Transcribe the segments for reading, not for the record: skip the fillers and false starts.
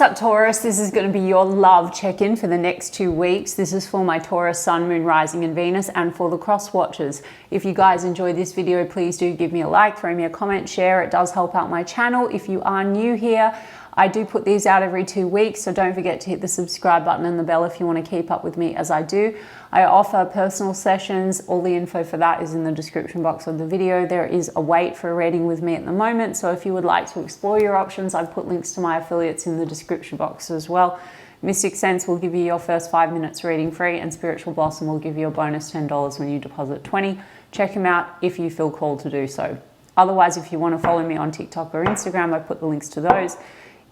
What's up, Taurus? This is going to be your love check-in for the next 2 weeks. This is for my Taurus Sun, Moon, Rising and Venus, and for the cross watchers. If you guys enjoyed this video, please do give me a like, throw me a comment, share. It does help out my channel. If you are new here, I do put these out every 2 weeks, so don't forget to hit the subscribe button and the bell if you want to keep up with me as I do. I offer personal sessions. All the info for that is in the description box of the video. There is a wait for a reading with me at the moment, so if you would like to explore your options, I've put links to my affiliates in the description box as well. Mystic Sense will give you your first 5 minutes reading free, and Spiritual Blossom will give you a bonus $10 when you deposit $20. Check them out if you feel called to do so. Otherwise, if you want to follow me on TikTok or Instagram, I put the links to those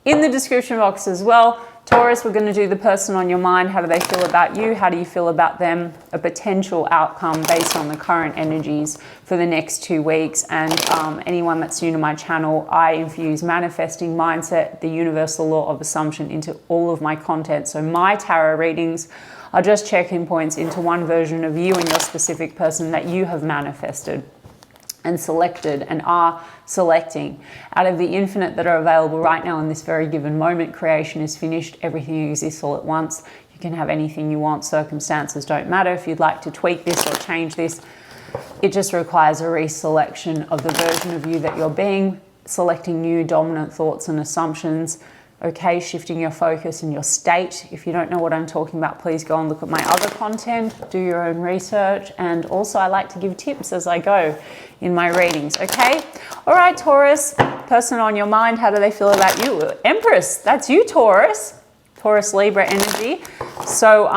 in the description box as well. Taurus, we're going to do the person on your mind. How do they feel about you? How do you feel about them? A potential outcome based on the current energies for the next 2 weeks. And anyone that's new to my channel, I infuse manifesting mindset, the universal law of assumption, into all of my content. So my tarot readings are just check-in points into one version of you and your specific person that you have manifested and selected and are selecting. Out of the infinite that are available right now in this very given moment, creation is finished. Everything exists all at once. You can have anything you want. Circumstances don't matter. If you'd like to tweak this or change this, it just requires a reselection of the version of you that you're being, selecting new dominant thoughts and assumptions. Okay, shifting your focus and your state. If you don't know what I'm talking about, please go and look at my other content, do your own research, and also I like to give tips as I go in my readings, okay? All right, Taurus, person on your mind, how do they feel about you? Empress, that's you, Taurus. Taurus Libra energy. So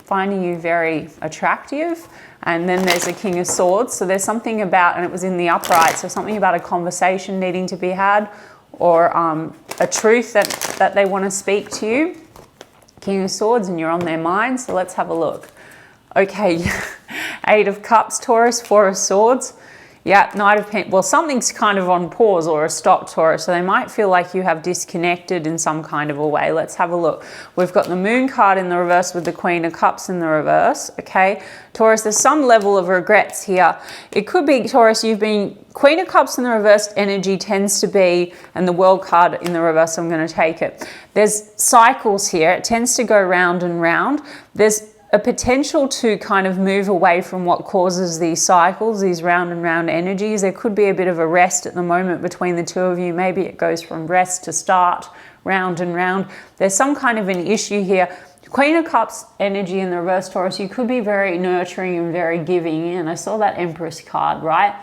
finding you very attractive. And then there's a King of Swords. So there's something about, and it was in the upright, so something about a conversation needing to be had, or a truth that they want to speak to you. King of Swords, and you're on their mind. So let's have a look. Okay, 8 of Cups, Taurus, 4 of Swords. Yeah, Knight of Pentacles. Well, something's kind of on pause or a stop, Taurus. So they might feel like you have disconnected in some kind of a way. Let's have a look. We've got the Moon card in the reverse with the Queen of Cups in the reverse. Okay, Taurus, there's some level of regrets here. It could be, Taurus, you've been, Queen of Cups in the reversed energy tends to be, and the World card in the reverse, I'm going to take it. There's cycles here. It tends to go round and round. There's a potential to kind of move away from what causes these cycles, these round and round energies. There could be a bit of a rest at the moment between the two of you. Maybe it goes from rest to start, round and round. There's some kind of an issue here. Queen of Cups energy in the reverse, Taurus, you could be very nurturing and very giving. And I saw that Empress card, right?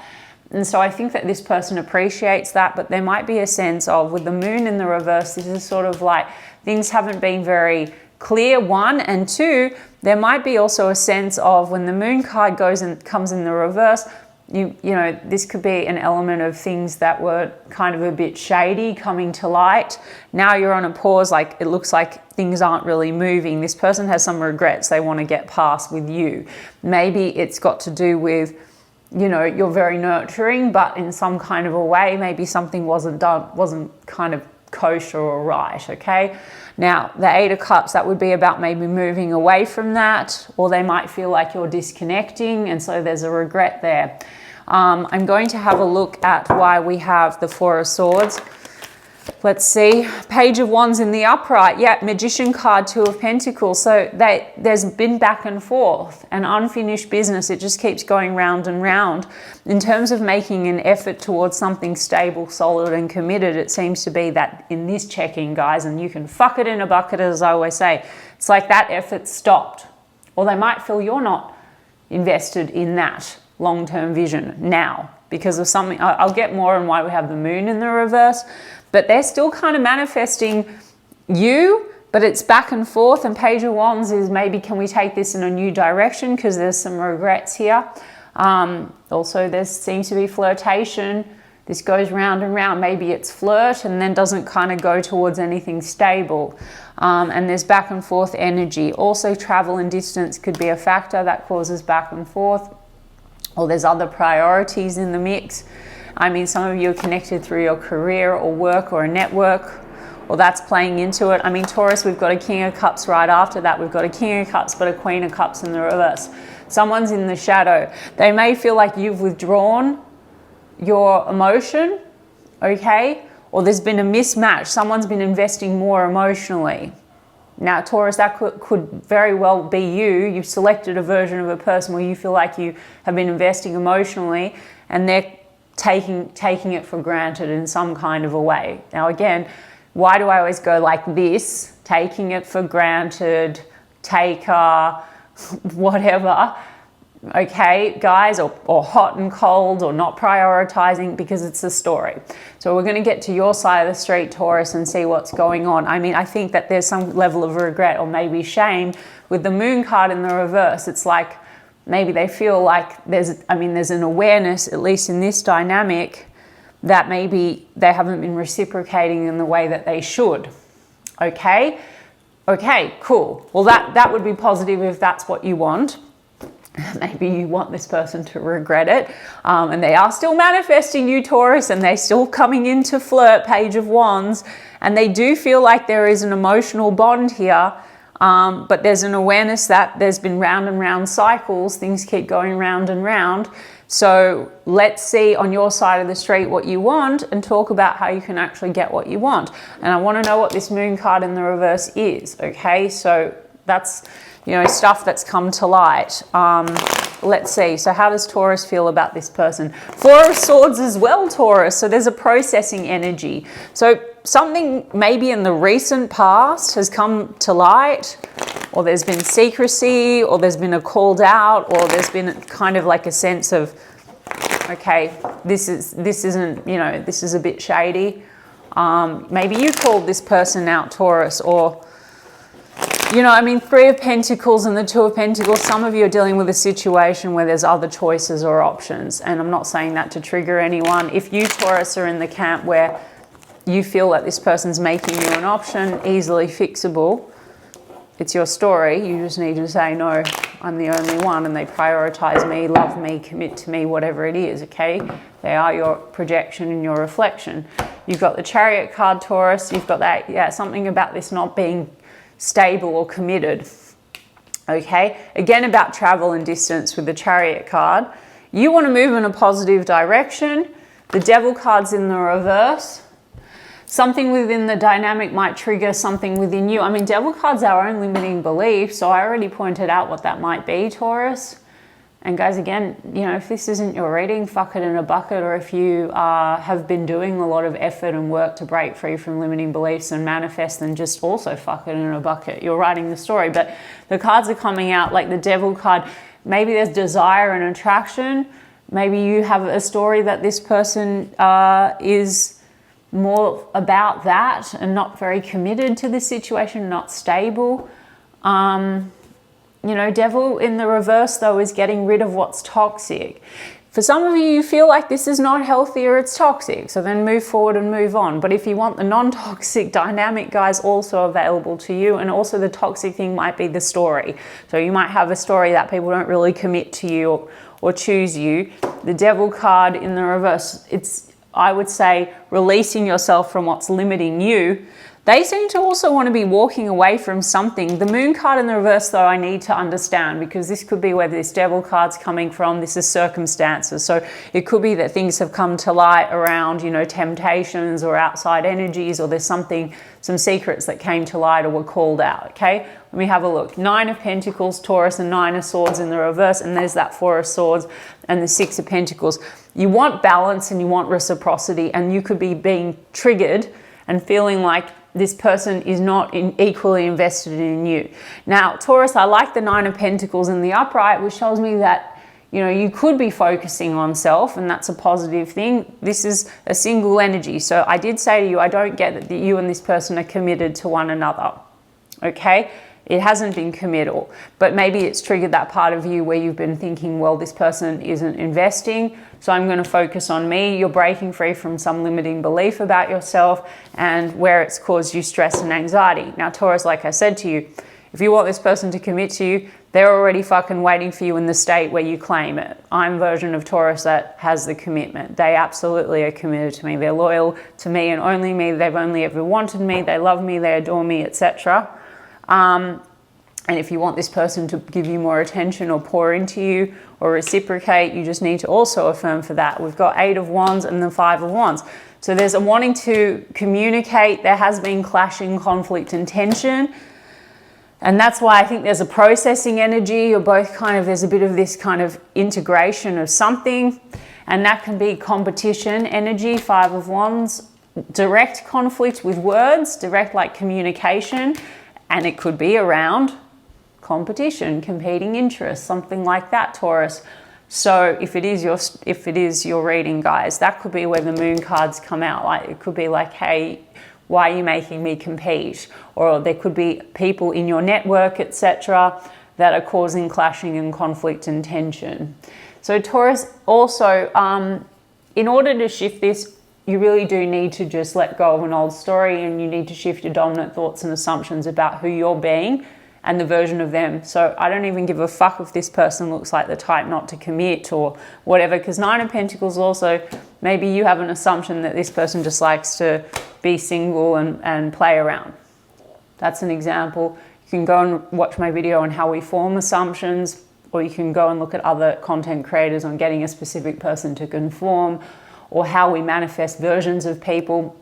And so I think that this person appreciates that, but there might be a sense of, with the Moon in the reverse, this is sort of like things haven't been very clear, 1, and 2, there might be also a sense of when the Moon card goes and comes in the reverse, you know, this could be an element of things that were kind of a bit shady coming to light. Now you're on a pause, like it looks like things aren't really moving. This person has some regrets they want to get past with you. Maybe it's got to do with, you know, you're very nurturing, but in some kind of a way, maybe something wasn't kind of kosher or right, okay? Now, the 8 of Cups, that would be about maybe moving away from that, or they might feel like you're disconnecting, and so there's a regret there. I'm going to have a look at why we have the 4 of Swords. Let's see. Page of Wands in the upright. Yeah, Magician card, 2 of Pentacles. So there's been back and forth, an unfinished business. It just keeps going round and round. In terms of making an effort towards something stable, solid, and committed, it seems to be that in this check-in, guys, and you can fuck it in a bucket, as I always say, it's like that effort stopped. Or they might feel you're not invested in that long-term vision now because of something. I'll get more on why we have the Moon in the reverse, but they're still kind of manifesting you, but it's back and forth. And Page of Wands is maybe, can we take this in a new direction? Because there's some regrets here. Also, there seems to be flirtation. This goes round and round. Maybe it's flirt and then doesn't kind of go towards anything stable. And there's back and forth energy. Also, travel and distance could be a factor that causes back and forth. Or there's other priorities in the mix. I mean, some of you are connected through your career or work or a network, or that's playing into it. I mean, Taurus, we've got a King of Cups right after that. We've got a King of Cups, but a Queen of Cups in the reverse. Someone's in the shadow. They may feel like you've withdrawn your emotion, okay? or there's been a mismatch. Someone's been investing more emotionally. Now, Taurus, that could very well be you. You've selected a version of a person where you feel like you have been investing emotionally and they're taking it for granted in some kind of a way. Now, again, why do I always go like this? Taking it for granted, taker, whatever. Okay, guys, or hot and cold, or not prioritizing, because it's a story. So we're going to get to your side of the street, Taurus, and see what's going on. I mean, I think that there's some level of regret or maybe shame with the moon card in the reverse. It's like maybe they feel like there's an awareness, at least in this dynamic, that maybe they haven't been reciprocating in the way that they should. Okay, cool. Well, that would be positive if that's what you want. Maybe you want this person to regret it, and they are still manifesting you, Taurus, and they're still coming into flirt, Page of Wands, and they do feel like there is an emotional bond here, but there's an awareness that there's been round and round cycles, things keep going round and round. So let's see on your side of the street what you want and talk about how you can actually get what you want. And I want to know what this moon card in the reverse is, okay? So that's, you know, stuff that's come to light. Let's see. So how does Taurus feel about this person? Four of Swords as well, Taurus. So there's a processing energy. So something maybe in the recent past has come to light, or there's been secrecy, or there's been a called out, or there's been kind of like a sense of, okay, this isn't, you know, this is a bit shady. Maybe you called this person out, Taurus, or, you know, I mean, Three of Pentacles and the Two of Pentacles, some of you are dealing with a situation where there's other choices or options. And I'm not saying that to trigger anyone. If you, Taurus, are in the camp where you feel that this person's making you an option, easily fixable, it's your story. You just need to say, no, I'm the only one, and they prioritize me, love me, commit to me, whatever it is, okay? They are your projection and your reflection. You've got the Chariot card, Taurus. You've got that, yeah, something about this not being stable or committed, okay? Again, about travel and distance with the Chariot card. You want to move in a positive direction. The Devil card's in the reverse. Something within the dynamic might trigger something within you. I mean, Devil card's our own limiting belief, so I already pointed out what that might be, Taurus. And guys, again, you know, if this isn't your reading, fuck it in a bucket, or if you have been doing a lot of effort and work to break free from limiting beliefs and manifest, then just also fuck it in a bucket. You're writing the story, but the cards are coming out like the Devil card. Maybe there's desire and attraction. Maybe you have a story that this person is more about that and not very committed to the situation, not stable. You know, Devil in the reverse, though, is getting rid of what's toxic. For some of you, you feel like this is not healthy or it's toxic, so then move forward and move on. But if you want the non-toxic dynamic, guys, also available to you, and also the toxic thing might be the story. So you might have a story that people don't really commit to you or choose you. The Devil card in the reverse, it's, I would say, releasing yourself from what's limiting you. They seem to also want to be walking away from something. The Moon card in the reverse, though, I need to understand, because this could be where this Devil card's coming from. This is circumstances. So it could be that things have come to light around, you know, temptations or outside energies, or there's something, some secrets that came to light or were called out, okay? Let me have a look. 9 of Pentacles, Taurus, and 9 of Swords in the reverse, and there's that 4 of Swords and the 6 of Pentacles. You want balance and you want reciprocity, and you could be being triggered and feeling like this person is not equally invested in you. Now, Taurus, I like the 9 of Pentacles in the upright, which tells me that, you know, you could be focusing on self, and that's a positive thing. This is a single energy. So I did say to you, I don't get that you and this person are committed to one another, okay? It hasn't been committal, but maybe it's triggered that part of you where you've been thinking, well, this person isn't investing, so I'm going to focus on me. You're breaking free from some limiting belief about yourself and where it's caused you stress and anxiety. Now, Taurus, like I said to you, if you want this person to commit to you, they're already fucking waiting for you in the state where you claim it. I'm a version of Taurus that has the commitment. They absolutely are committed to me. They're loyal to me and only me. They've only ever wanted me. They love me. They adore me, etc. And if you want this person to give you more attention or pour into you or reciprocate, you just need to also affirm for that. We've got 8 of Wands and the 5 of Wands. So there's a wanting to communicate. There has been clashing, conflict, and tension. And that's why I think there's a processing energy. You're both kind of, there's a bit of this kind of integration of something. And that can be competition energy, 5 of Wands, direct conflict with words, direct like communication. And it could be around competition, competing interests, something like that, Taurus. So if it is your reading, guys, that could be where the moon cards come out. Like it could be like, hey, why are you making me compete? Or there could be people in your network, etc., that are causing clashing and conflict and tension. So Taurus, also, in order to shift this, you really do need to just let go of an old story, and you need to shift your dominant thoughts and assumptions about who you're being and the version of them. So I don't even give a fuck if this person looks like the type not to commit or whatever, because 9 of Pentacles also, maybe you have an assumption that this person just likes to be single and play around. That's an example. You can go and watch my video on how we form assumptions, or you can go and look at other content creators on getting a specific person to conform, or how we manifest versions of people.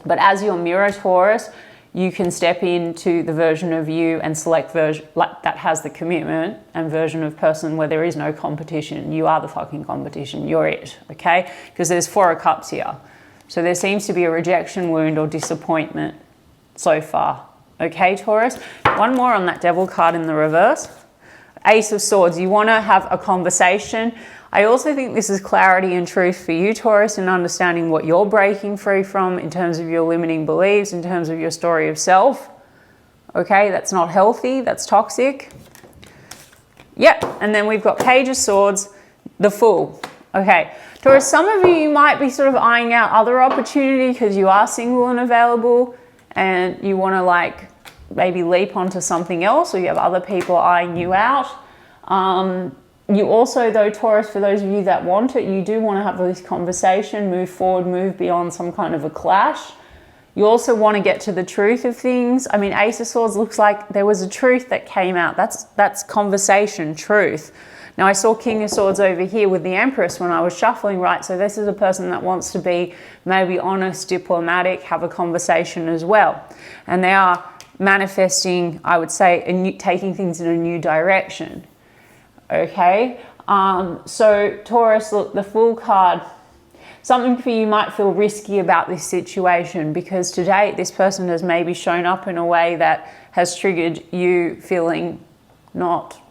But as your mirror, Taurus, you can step into the version of you and select version like that has the commitment, and version of person where there is no competition. You are the fucking competition. You're it, okay? Because there's 4 of Cups here. So there seems to be a rejection wound or disappointment so far. Okay, Taurus? One more on that Devil card in the reverse. Ace of Swords. You want to have a conversation. I also think this is clarity and truth for you, Taurus, and understanding what you're breaking free from in terms of your limiting beliefs, in terms of your story of self. Okay, that's not healthy, that's toxic. Yep, and then we've got Page of Swords, the Fool. Okay, Taurus, some of you might be sort of eyeing out other opportunity because you are single and available, and you want to like maybe leap onto something else, or you have other people eyeing you out. You also, though, Taurus, for those of you that want it, you do want to have this conversation, move forward, move beyond some kind of a clash. You also want to get to the truth of things. I mean, Ace of Swords looks like there was a truth that came out. That's conversation, truth. Now, I saw King of Swords over here with the Empress when I was shuffling, right? So this is a person that wants to be maybe honest, diplomatic, have a conversation as well. And they are manifesting, I would say, taking things in a new direction. Okay, so Taurus, look, the Fool card, something for you might feel risky about this situation because to date this person has maybe shown up in a way that has triggered you feeling not,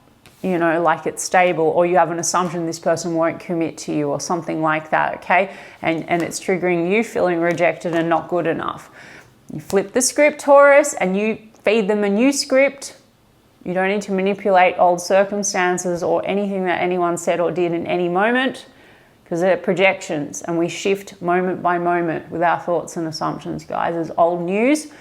you know, like it's stable, or you have an assumption this person won't commit to you or something like that, okay? And it's triggering you feeling rejected and not good enough. You flip the script, Taurus, and you feed them a new script. You don't need to manipulate old circumstances or anything that anyone said or did in any moment, because they're projections, and we shift moment by moment with our thoughts and assumptions, guys. It's old news.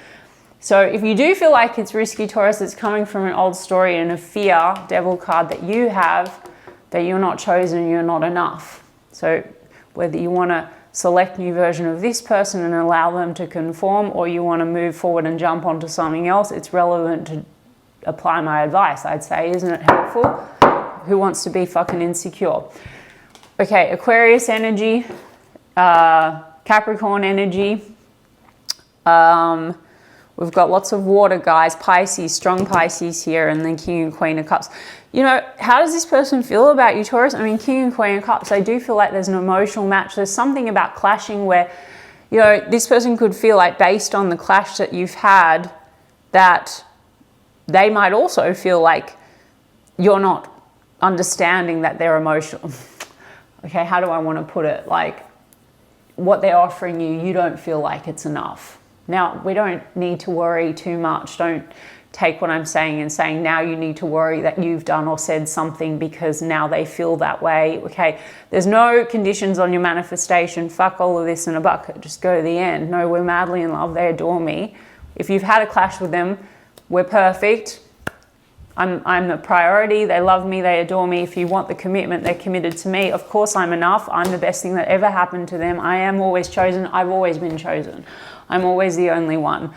So if you do feel like it's risky, Taurus, it's coming from an old story and a fear, Devil card, that you have, that you're not chosen, you're not enough. So whether you want to select a new version of this person and allow them to conform, or you want to move forward and jump onto something else, it's relevant to apply my advice, I'd say. Isn't it helpful? Who wants to be fucking insecure? Okay, Aquarius energy, Capricorn energy. We've got lots of water, guys. Pisces, strong Pisces here, and then King and Queen of Cups. You know, how does this person feel about you, Taurus? I mean, King and Queen of Cups, I do feel like there's an emotional match. There's something about clashing where, you know, this person could feel like, based on the clash that you've had, that they might also feel like you're not understanding that they're emotional. Okay, how do I want to put it? Like, what they're offering you, you don't feel like it's enough. Now, we don't need to worry too much. Don't take what I'm saying and saying now you need to worry that you've done or said something because now they feel that way. Okay, there's no conditions on your manifestation. Fuck all of this in a bucket. Just go to the end. No, we're madly in love. They adore me. If you've had a clash with them, we're perfect. I'm the priority. They love me. They adore me. If you want the commitment, they're committed to me. Of course, I'm enough. I'm the best thing that ever happened to them. I am always chosen. I've always been chosen. I'm always the only one.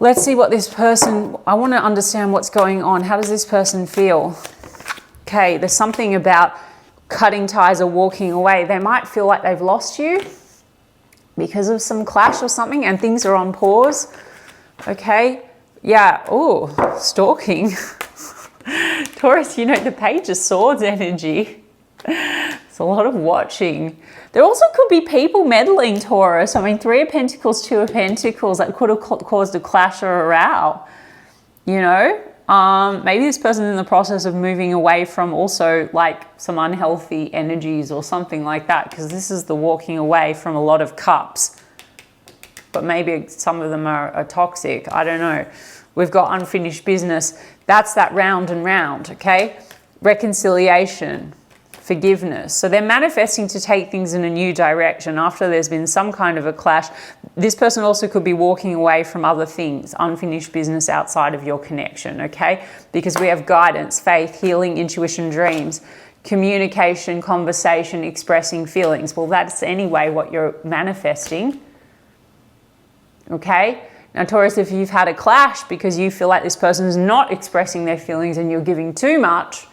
Let's see what this person, I want to understand what's going on. How does this person feel? Okay, there's something about cutting ties or walking away. They might feel like they've lost you because of some clash or something and things are on pause. Okay, yeah, oh, stalking. Taurus, you know, the Page of Swords energy. It's a lot of watching. There also could be people meddling, Taurus. I mean, 3 of Pentacles, 2 of Pentacles, that could have caused a clash or a row, you know? Maybe this person's in the process of moving away from also like some unhealthy energies or something like that, because this is the walking away from a lot of cups. But maybe some of them are toxic. I don't know. We've got unfinished business. That's that round and round, okay? Reconciliation. Forgiveness. So they're manifesting to take things in a new direction after there's been some kind of a clash. This person also could be walking away from other things, unfinished business outside of your connection, okay? Because we have guidance, faith, healing, intuition, dreams, communication, conversation, expressing feelings. Well, that's anyway what you're manifesting, okay? Now, Taurus, if you've had a clash because you feel like this person's not expressing their feelings and you're giving too much,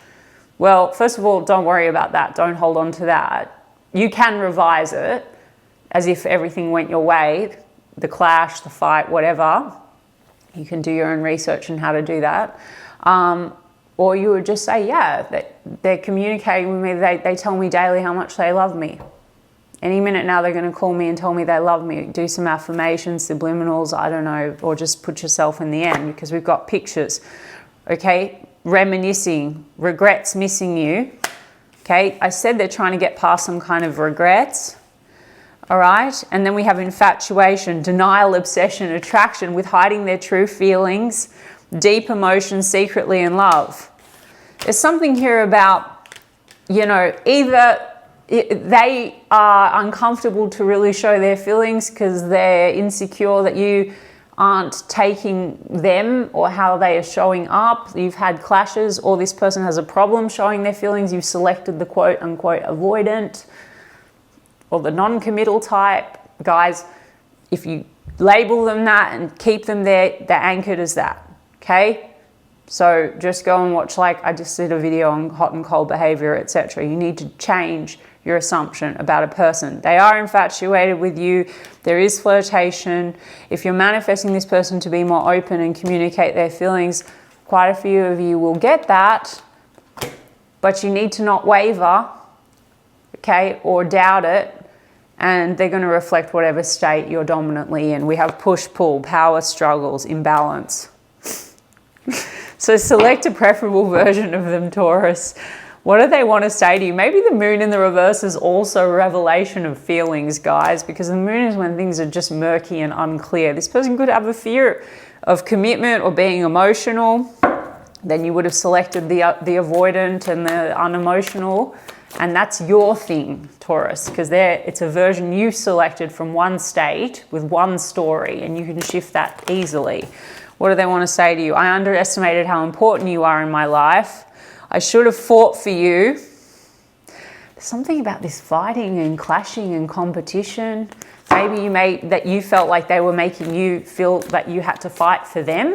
well, first of all, don't worry about that. Don't hold on to that. You can revise it as if everything went your way, the clash, the fight, whatever. You can do your own research on how to do that. Or you would just say, yeah, they're communicating with me. They tell me daily how much they love me. Any minute now, they're going to call me and tell me they love me. Do some affirmations, subliminals, I don't know, or just put yourself in the end, because we've got pictures, okay? Reminiscing, regrets missing you. Okay, I said they're trying to get past some kind of regrets. All right, and then we have infatuation, denial, obsession, attraction, with hiding their true feelings, deep emotions, secretly in love. There's something here about, you know, either they are uncomfortable to really show their feelings because they're insecure that you aren't taking them or how they are showing up. You've had clashes, or this person has a problem showing their feelings. You've selected the quote unquote avoidant or the non-committal type. Guys, if you label them that and keep them there, they're anchored as that, okay? So just go and watch, like I just did a video on hot and cold behavior, etc. You need to change your assumption about a person. They are infatuated with you. There is flirtation. If you're manifesting this person to be more open and communicate their feelings, quite a few of you will get that, but you need to not waver, okay, or doubt it, and they're going to reflect whatever state you're dominantly in. We have push, pull, power struggles, imbalance. So select a preferable version of them, Taurus. What do they want to say to you? Maybe the moon in the reverse is also a revelation of feelings, guys, because the moon is when things are just murky and unclear. This person could have a fear of commitment or being emotional. Then you would have selected the avoidant and the unemotional. And that's your thing, Taurus, because it's a version you selected from one state with one story, and you can shift that easily. What do they want to say to you? I underestimated how important you are in my life. I should have fought for you. There's something about this fighting and clashing and competition. Maybe that you felt like they were making you feel that you had to fight for them.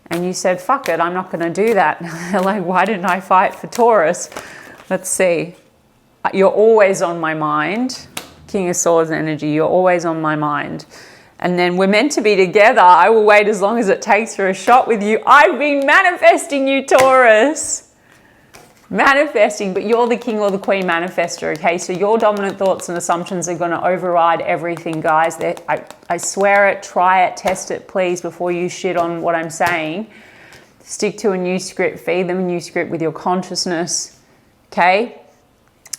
And you said, fuck it, I'm not going to do that. They're like, why didn't I fight for Taurus? Let's see. You're always on my mind. King of Swords energy, you're always on my mind. And then we're meant to be together. I will wait as long as it takes for a shot with you. I've been manifesting you, Taurus. Manifesting, but you're the king or the queen manifester, okay? So your dominant thoughts and assumptions are going to override everything, guys. I swear it, try it, test it, please, before you shit on what I'm saying. Stick to a new script, feed them a new script with your consciousness, okay?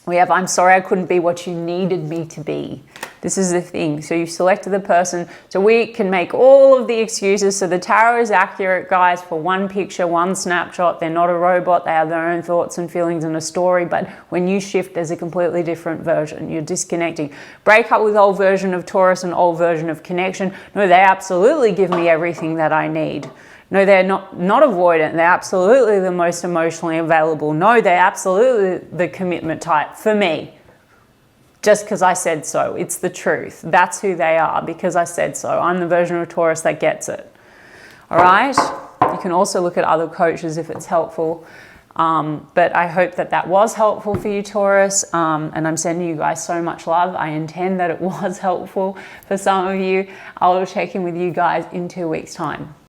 We have, I'm sorry I couldn't be what you needed me to be. This is the thing. So you selected the person. So we can make all of the excuses. So the tarot is accurate, guys, for one picture, one snapshot. They're not a robot. They have their own thoughts and feelings and a story. But when you shift, there's a completely different version. You're disconnecting. Break up with old version of Taurus and old version of connection. No, they absolutely give me everything that I need. No, they're not avoidant. They're absolutely the most emotionally available. No, they're absolutely the commitment type for me. Just because I said so. It's the truth. That's who they are because I said so. I'm the version of Taurus that gets it. All right. You can also look at other coaches if it's helpful. But I hope that that was helpful for you, Taurus. And I'm sending you guys so much love. I intend that it was helpful for some of you. I'll check in with you guys in 2 weeks' time.